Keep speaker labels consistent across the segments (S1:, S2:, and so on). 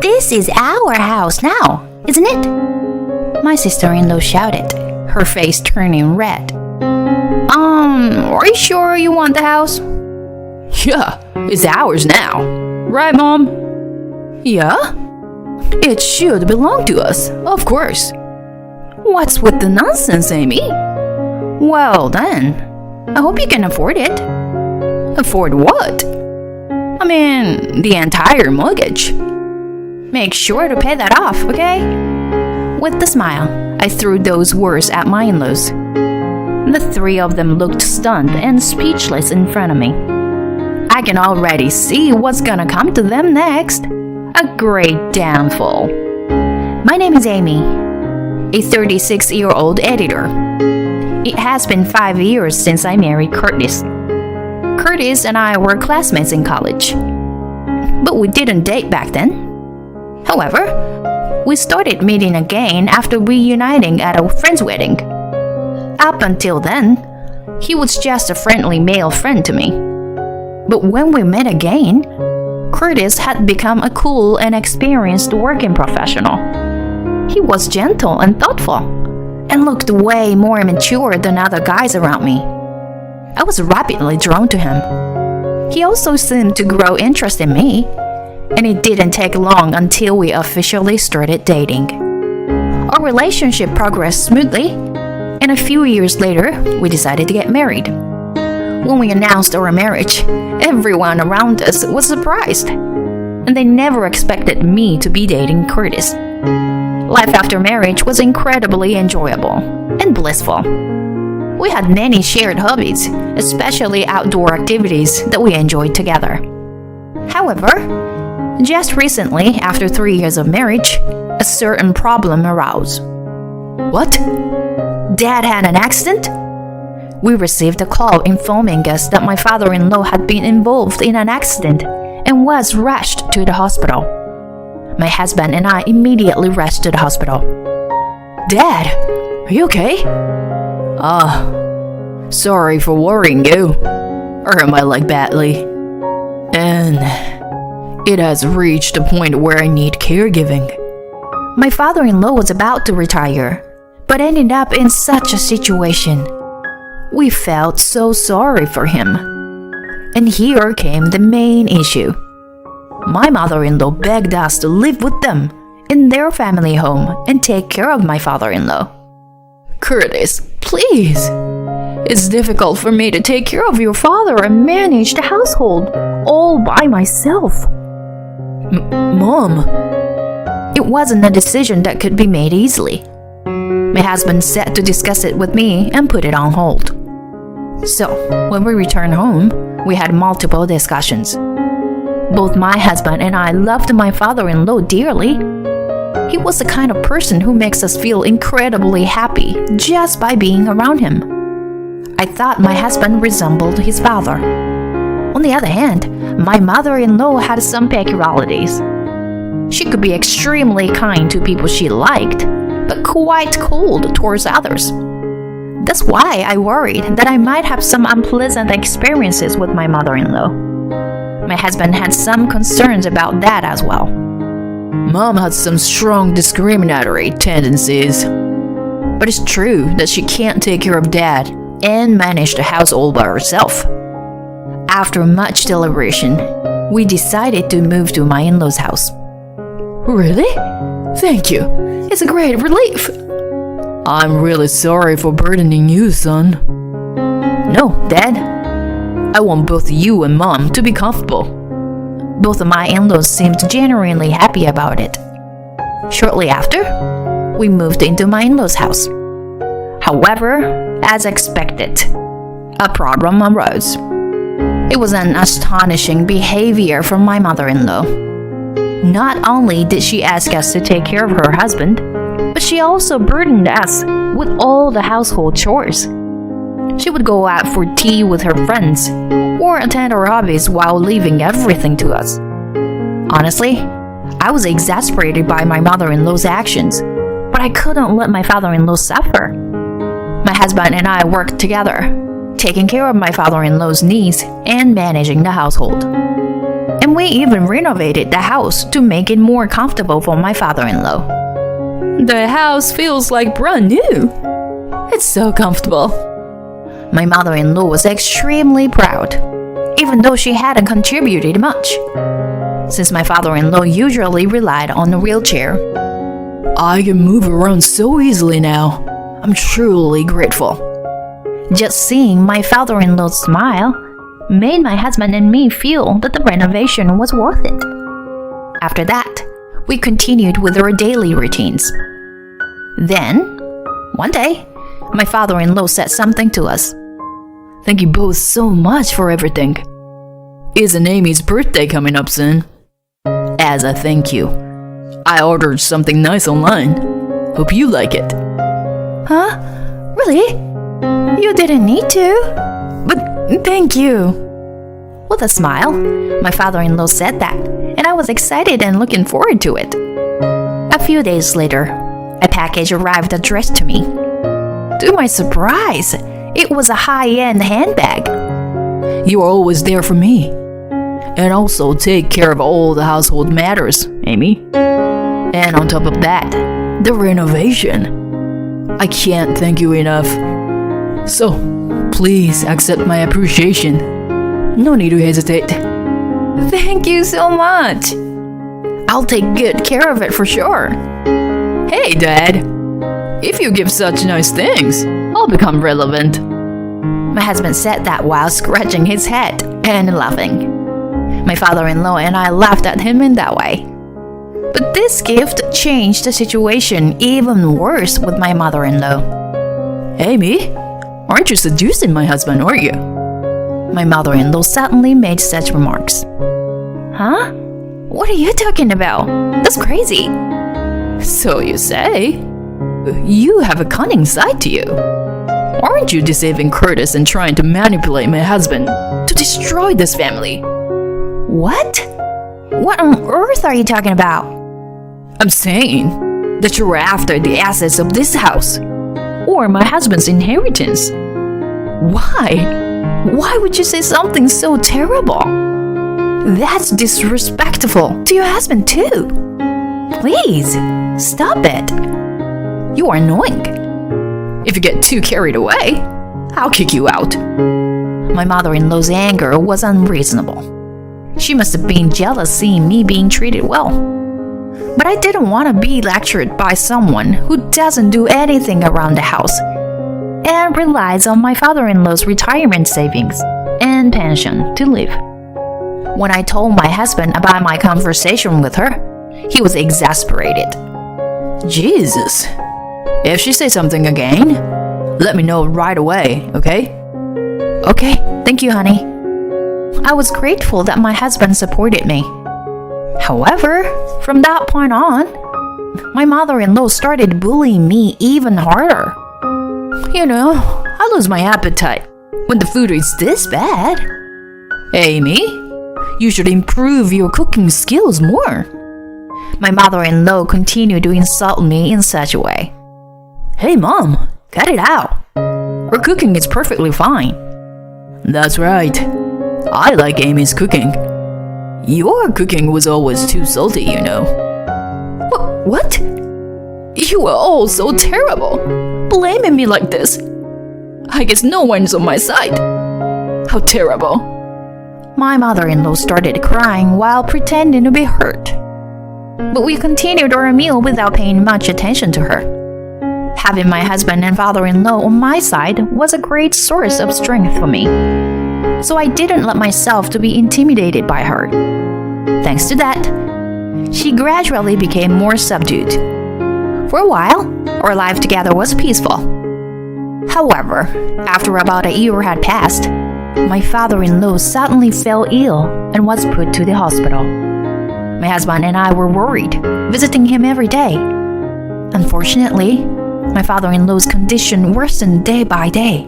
S1: This is our house now, isn't it? My sister-in-law shouted, her face turning red. Are you sure you want the house?
S2: Yeah, it's ours now. Right, Mom?
S1: Yeah?
S2: It should belong to us, of course.
S1: What's with the nonsense, Amy? Well then, I hope you can afford it.
S2: Afford what?
S1: I mean, the entire mortgage. Make sure to pay that off, okay? With a smile, I threw those words at my in-laws. The three of them looked stunned and speechless in front of me. I can already see what's gonna come to them next. A great downfall. My name is Amy, a 36-year-old editor. It has been 5 years since I married Curtis. Curtis and I were classmates in college, but we didn't date back then. However, we started meeting again after reuniting at a friend's wedding. Up until then, he was just a friendly male friend to me. But when we met again, Curtis had become a cool and experienced working professional. He was gentle and thoughtful, and looked way more mature than other guys around me. I was rapidly drawn to him. He also seemed to grow interest in me, and it didn't take long until we officially started dating. Our relationship progressed smoothly, and a few years later, we decided to get married. When we announced our marriage, everyone around us was surprised, and they never expected me to be dating Curtis. Life after marriage was incredibly enjoyable and blissful. We had many shared hobbies, especially outdoor activities that we enjoyed together. However, just recently, after 3 years of marriage, a certain problem arose.
S2: What?
S1: Dad had an accident? We received a call informing us that my father-in-law had been involved in an accident and was rushed to the hospital. My husband and I immediately rushed to the hospital.
S2: Dad, are you okay? Sorry for worrying you. Or am I like badly? And it has reached a point where I need caregiving.
S1: My father-in-law was about to retire, but ended up in such a situation. We felt so sorry for him. And here came the main issue. My mother-in-law begged us to live with them in their family home and take care of my father-in-law.
S2: Curtis, please. It's difficult for me to take care of your father and manage the household all by myself. Mom.
S1: It wasn't a decision that could be made easily. My husband said to discuss it with me and put it on hold. So, when we returned home, we had multiple discussions. Both my husband and I loved my father-in-law dearly. He was the kind of person who makes us feel incredibly happy just by being around him. I thought my husband resembled his father. On the other hand, my mother-in-law had some peculiarities. She could be extremely kind to people she liked, but quite cold towards others. That's why I worried that I might have some unpleasant experiences with my mother-in-law. My husband had some concerns about that as well.
S2: Mom had some strong discriminatory tendencies. But it's true that she can't take care of Dad and manage the house all by herself. After much deliberation, we decided to move to my in-laws' house. Really? Thank you. It's a great relief. I'm really sorry for burdening you, son.
S1: No, Dad.
S2: I want both you and Mom to be comfortable.
S1: Both of my in-laws seemed genuinely happy about it. Shortly after, we moved into my in-laws' house. However, as expected, a problem arose. It was an astonishing behavior from my mother-in-law. Not only did she ask us to take care of her husband, but she also burdened us with all the household chores. She would go out for tea with her friends or attend our hobbies while leaving everything to us. Honestly, I was exasperated by my mother-in-law's actions, but I couldn't let my father-in-law suffer. My husband and I worked together, taking care of my father-in-law's needs and managing the household. and we even renovated the house to make it more comfortable for my father-in-law.
S2: The house feels like brand new. It's so comfortable.
S1: My mother-in-law was extremely proud, even though she hadn't contributed much. Since my father-in-law usually relied on a wheelchair,
S2: I can move around so easily now. I'm truly grateful.
S1: just seeing my father-in-law's smile made my husband and me feel that the renovation was worth it. After that, we continued with our daily routines. Then, one day, my father-in-law said something to us.
S2: Thank you both so much for everything. Isn't Amy's birthday coming up soon? As a thank you, I ordered something nice online. Hope you like it.
S1: Huh? Really? You didn't need to. But thank you. With a smile, my father-in-law said that, and I was excited and looking forward to it. A few days later, a package arrived addressed to me. To my surprise, it was a high-end handbag.
S2: You are always there for me. And also take care of all the household matters, Amy. And on top of that, the renovation. I can't thank you enough. So, please accept my appreciation. No need to hesitate.
S1: Thank you so much. I'll take good care of it for sure.
S2: Hey, Dad. If you give such nice things, I'll become relevant.
S1: My husband said that while scratching his head and laughing. My father-in-law and I laughed at him in that way. But this gift changed the situation even worse with my mother-in-law.
S2: Amy, aren't you seducing my husband, are you?
S1: My mother-in-law suddenly made such remarks. Huh? What are you talking about? That's crazy.
S2: So you say. You have a cunning side to you. Aren't you deceiving Curtis and trying to manipulate my husband to destroy this family?
S1: What? What on earth are you talking about?
S2: I'm saying that you were after the assets of this house or my husband's inheritance.
S1: Why? Why would you say something so terrible? That's disrespectful to your husband too. Please, stop it. You are annoying.
S2: If you get too carried away, I'll kick you out.
S1: My mother-in-law's anger was unreasonable. She must have been jealous seeing me being treated well. But I didn't want to be lectured by someone who doesn't do anything around the house and relies on my father-in-law's retirement savings and pension to live. When I told my husband about my conversation with her, he was exasperated.
S2: Jesus. If she says something again, let me know right away, okay?
S1: Okay, thank you, honey. I was grateful that my husband supported me. However, from that point on, my mother-in-law started bullying me even harder.
S2: You know, I lose my appetite when the food is this bad. Amy, you should improve your cooking skills more.
S1: My mother-in-law continued to insult me in such a way.
S2: Hey, Mom, cut it out. Her cooking is perfectly fine. That's right. I like Amy's cooking. Your cooking was always too salty, you know.
S1: What?
S2: You are all so terrible, blaming me like this. I guess no one's on my side. How terrible.
S1: My mother-in-law started crying while pretending to be hurt. But we continued our meal without paying much attention to her. Having my husband and father-in-law on my side was a great source of strength for me. So I didn't let myself to be intimidated by her. Thanks to that, she gradually became more subdued. For a while, our life together was peaceful. However, after about a year had passed, my father-in-law suddenly fell ill and was put to the hospital. My husband and I were worried, visiting him every day. Unfortunately, my father-in-law's condition worsened day by day.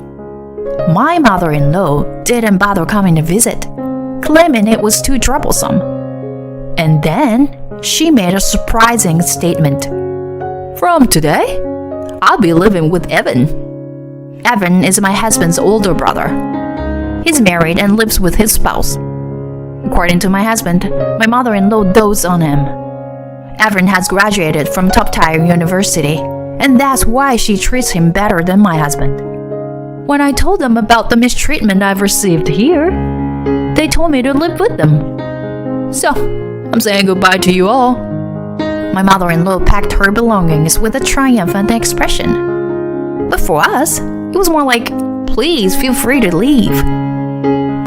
S1: My mother-in-law didn't bother coming to visit, claiming it was too troublesome. And then she made a surprising statement.
S2: From today, I'll be living with Evan.
S1: Evan is my husband's older brother. He's married and lives with his spouse. According to my husband, my mother-in-law dotes on him. Evan has graduated from top-tier university, and that's why she treats him better than my husband. When I told them about the mistreatment I've received here, they told me to live with them. So, I'm saying goodbye to you all. My mother-in-law packed her belongings with a triumphant expression. But for us, it was more like, please feel free to leave.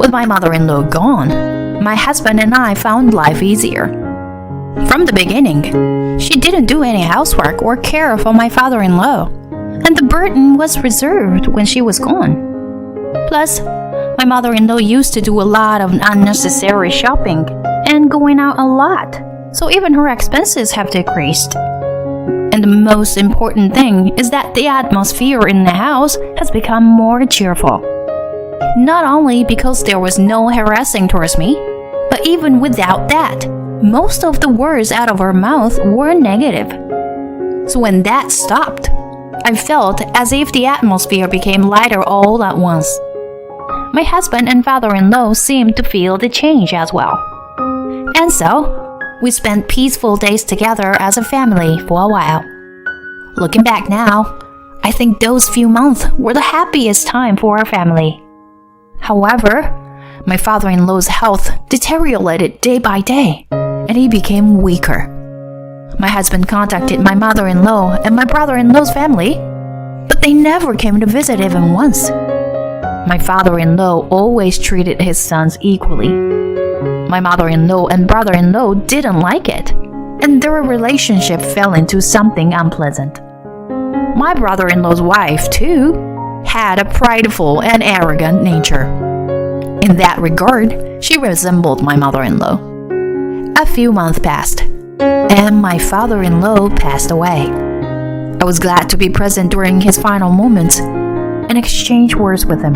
S1: With my mother-in-law gone, my husband and I found life easier. From the beginning, she didn't do any housework or care for my father-in-law, and the burden was reserved when she was gone. Plus, my mother-in-law used to do a lot of unnecessary shopping and going out a lot, so even her expenses have decreased. And the most important thing is that the atmosphere in the house has become more cheerful. Not only because there was no harassing towards me, but even without that, most of the words out of her mouth were negative. So when that stopped, I felt as if the atmosphere became lighter all at once. My husband and father-in-law seemed to feel the change as well. And so, we spent peaceful days together as a family for a while. Looking back now, I think those few months were the happiest time for our family. However, my father-in-law's health deteriorated day by day, and he became weaker. My husband contacted my mother-in-law and my brother-in-law's family, but they never came to visit even once. My father-in-law always treated his sons equally. My mother-in-law and brother-in-law didn't like it, and their relationship fell into something unpleasant. My brother-in-law's wife, too, had a prideful and arrogant nature. In that regard, she resembled my mother-in-law. A few months passed, and my father-in-law passed away. I was glad to be present during his final moments and exchange words with him.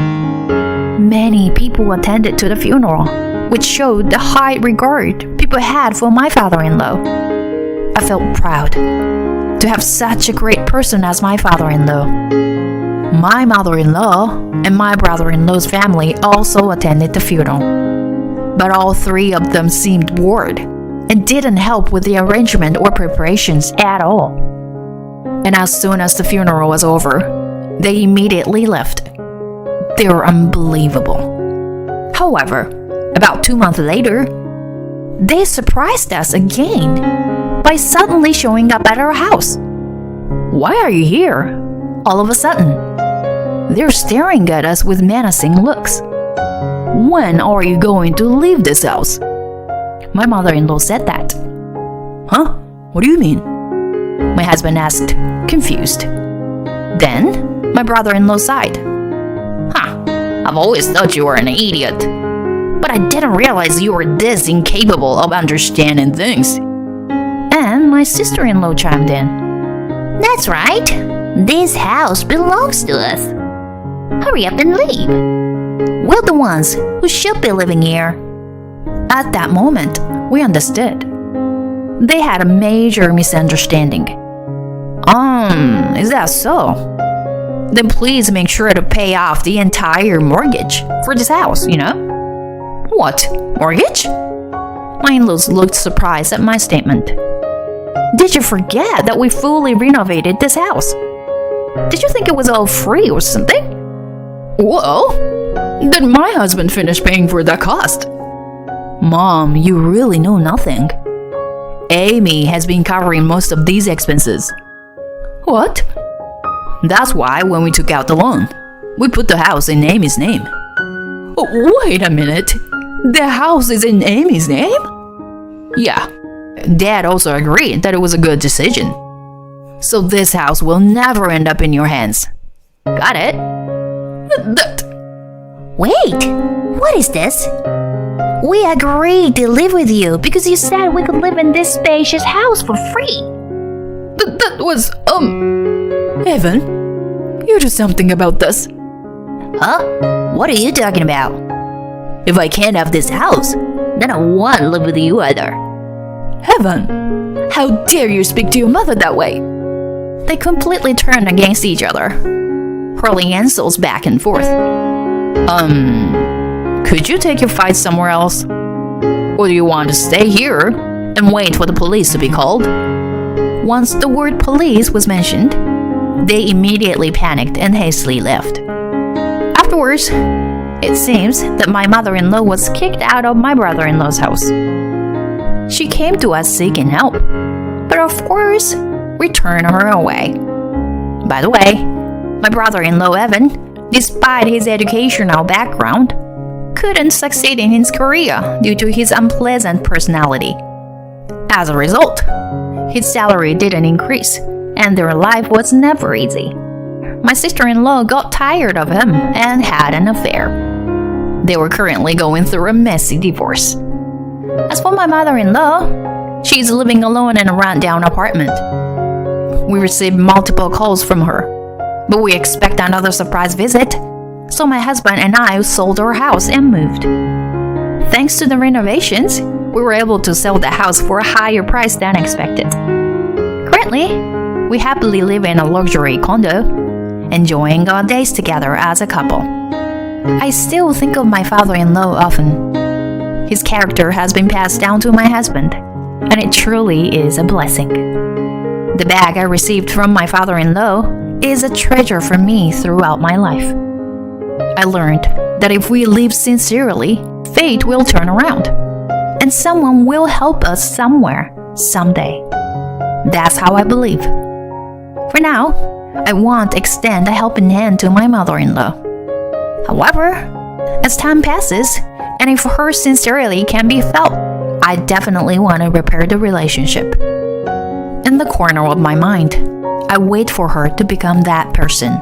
S1: Many people attended to the funeral, which showed the high regard people had for my father-in-law. I felt proud to have such a great person as my father-in-law. My mother-in-law and my brother-in-law's family also attended the funeral, but all three of them seemed bored and didn't help with the arrangement or preparations at all. And as soon as the funeral was over, they immediately left. They were unbelievable. However, about 2 months later, they surprised us again by suddenly showing up at our house. Why are you here? All of a sudden. They're staring at us with menacing looks. When are you going to leave this house? My mother-in-law said that. Huh? What do you mean? My husband asked, confused. Then, my brother-in-law sighed. I've always thought you were an idiot, but I didn't realize you were this incapable of understanding things. And my sister-in-law chimed in. That's right. This house belongs to us. Hurry up and leave. We're the ones who should be living here. At that moment, we understood. They had a major misunderstanding. Is that so? Then please make sure to pay off the entire mortgage for this house, you know? What? Mortgage? My in-laws looked surprised at my statement. Did you forget that we fully renovated this house? Did you think it was all free or something? Well, then my husband finished paying for that cost. Mom, you really know nothing. Amy has been covering most of these expenses. What? That's why when we took out the loan, we put the house in Amy's name. Oh, wait a minute. The house is in Amy's name? Yeah. Dad also agreed that it was a good decision. So this house will never end up in your hands. Got it? Wait, what is this? We agreed to live with you because you said we could live in this spacious house for free. That was, Evan, you do something about this. Huh? What are you talking about? If I can't have this house, then I won't live with you either. Evan, how dare you speak to your mother that way? They completely turned against each other, hurling insults back and forth. Could you take your fight somewhere else?
S2: Or do you want to stay here and wait for the police to be called?"
S1: Once the word police was mentioned, they immediately panicked and hastily left. Afterwards, it seems that my mother-in-law was kicked out of my brother-in-law's house. She came to us seeking help, but of course, we turned her away. By the way, my brother-in-law Evan, despite his educational background, couldn't succeed in his career due to his unpleasant personality. As a result, his salary didn't increase, and their life was never easy. My sister-in-law got tired of him and had an affair. They were currently going through a messy divorce. As for my mother-in-law, she's living alone in a rundown apartment. We received multiple calls from her, but we expect another surprise visit, so my husband and I sold our house and moved. Thanks to the renovations, we were able to sell the house for a higher price than expected. Currently, we happily live in a luxury condo, enjoying our days together as a couple. I still think of my father-in-law often. His character has been passed down to my husband, and it truly is a blessing. The bag I received from my father-in-law is a treasure for me throughout my life. I learned that if we live sincerely, fate will turn around, and someone will help us somewhere, someday. That's how I believe. For now, I want to extend a helping hand to my mother-in-law. However, as time passes, and if her sincerity can be felt, I definitely want to repair the relationship. In the corner of my mind, I wait for her to become that person.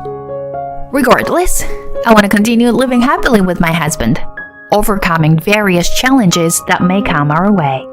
S1: Regardless, I want to continue living happily with my husband, overcoming various challenges that may come our way.